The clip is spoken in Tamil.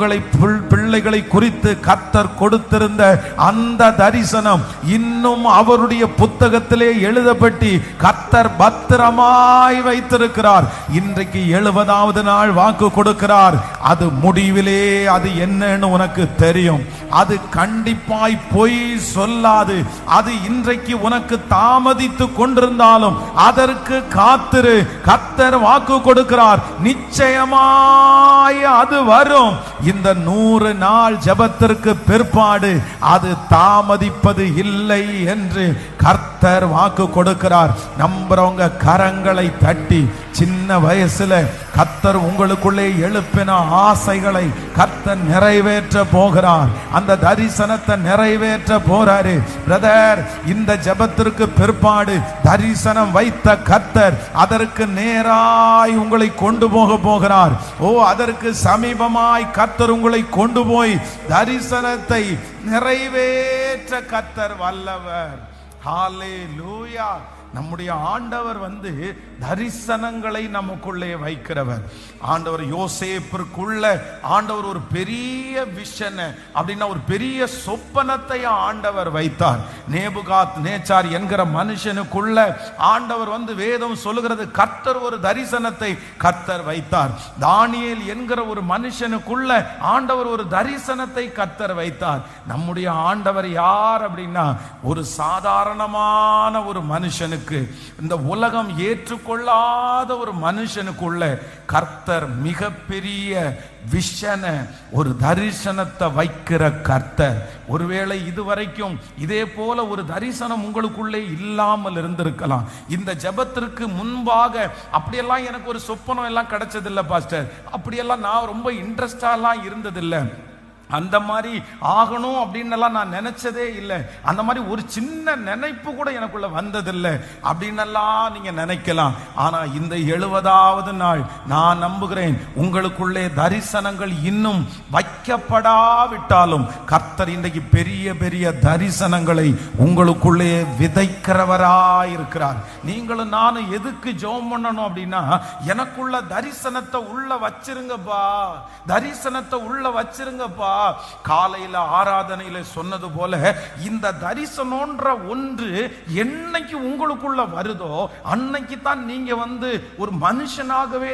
உங்களை பிள்ளைகளை குறித்து கர்த்தர் கொடுத்திருந்த அந்த தரிசனம் இன்னும் அவருடைய புத்தகத்திலே எழுதப்பட்டு கர்த்தர் பத்திரமாய் வைத்திருக்கிறார். இன்றைக்கு 70வது நாள் வாக்கு கொடுக்கிறார். அது முடிவிலே அது என்னன்னு உனக்கு தெரியும். அது கண்டிப்பாய் பொய் சொல்லாது. அது இன்றைக்கு உனக்கு தாமதித்து கொண்டிருந்தாலும் அதற்கு காத்திரு. கர்த்தர் வாக்கு கொடுக்கிறார், நிச்சயமாய் அது வரும். இந்த 100 நாள் ஜெபத்திற்கு பிற்பாடு அது தாமதிப்பது இல்லை என்று கர்த்தர் வாக்கு கொடுக்கிறார். நம்புறவங்க கரங்களை தட்டி, சின்ன வயசுல கர்த்தர் உங்களுக்குள்ளே எழுப்பின ஆசைகளை கர்த்தர் நிறைவேற்ற போகிறார். அந்த தரிசனத்தை நிறைவேற்ற போறாரு. பிரதர், இந்த ஜெபத்திற்கு பிற்பாடு தரிசனம் வைத்த கர்த்தர் அதற்கு நேராய் உங்களை கொண்டு போக போகிறார். அதற்கு சமீபமாய் கர்த்தர் உங்களை கொண்டு போய் தரிசனத்தை நிறைவேற்ற கர்த்தர் வல்லவர். ஹல்லேலூயா. நம்முடைய ஆண்டவர் தரிசனங்களை நமக்குள்ளே வைக்கிறவர். ஆண்டவர் யோசேப்பிற்குள்ள ஆண்டவர் ஒரு பெரிய விஷன் அப்படின்னா ஒரு பெரிய சொப்பனத்தை ஆண்டவர் வைத்தார். நேபுகாத் நேச்சார் என்கிற மனுஷனுக்குள்ள ஆண்டவர் வேதம் சொல்லுகிறது கர்த்தர் ஒரு தரிசனத்தை கர்த்தர் வைத்தார். தானியேல் என்கிற ஒரு மனுஷனுக்குள்ள ஆண்டவர் ஒரு தரிசனத்தை கர்த்தர் வைத்தார். நம்முடைய ஆண்டவர் யார் அப்படின்னா ஒரு சாதாரணமான ஒரு மனுஷனுக்கு, இந்த உலகம் ஏற்றுக்கொள்ளாத ஒரு மனுஷனுக்குள்ள கர்த்தர் மிகப்பெரிய விஷன ஒரு தரிசனத்தை வைக்கிற கர்த்தர். ஒருவேளை இதுவரைக்கும் இதே போல ஒரு தரிசனம் உங்களுக்குள்ளே இல்லாமல் இருந்திருக்கலாம். இந்த ஜெபத்திற்கு முன்பாக அப்படியெல்லாம் எனக்கு ஒரு சொப்பனம் எல்லாம் கிடைச்சதில்லை பாஸ்டர், அப்படியெல்லாம் நான் ரொம்ப இன்ட்ரெஸ்டாலாம் இருந்ததில்லை, அந்த மாதிரி ஆகணும் அப்படின்னு எல்லாம் நான் நினைச்சதே இல்லை, அந்த மாதிரி ஒரு சின்ன நினைப்பு கூட எனக்குள்ள வந்ததில்லை அப்படின்னெல்லாம் நீங்க நினைக்கலாம். ஆனா இந்த 70வது நாள் நான் நம்புகிறேன் உங்களுக்குள்ளே தரிசனங்கள் இன்னும் வைக்கப்படாவிட்டாலும் கர்த்தர் இன்றைக்கு பெரிய பெரிய தரிசனங்களை உங்களுக்குள்ளே விதைக்கிறவராயிருக்கிறார். நீங்களும் நானும் எதுக்கு ஜெபம் பண்ணணும் அப்படின்னா, எனக்குள்ள தரிசனத்தை உள்ள வச்சிருங்கப்பா, தரிசனத்தை உள்ள வச்சிருங்கப்பா. காலையில ஆராதனையில சொன்னது போல இந்த தரிசனம்ன்ற ஒன்று என்னைக்கு உங்களுக்குள்ள வருதோ அன்னைக்கு தான் நீங்க ஒரு மனுஷனாகவே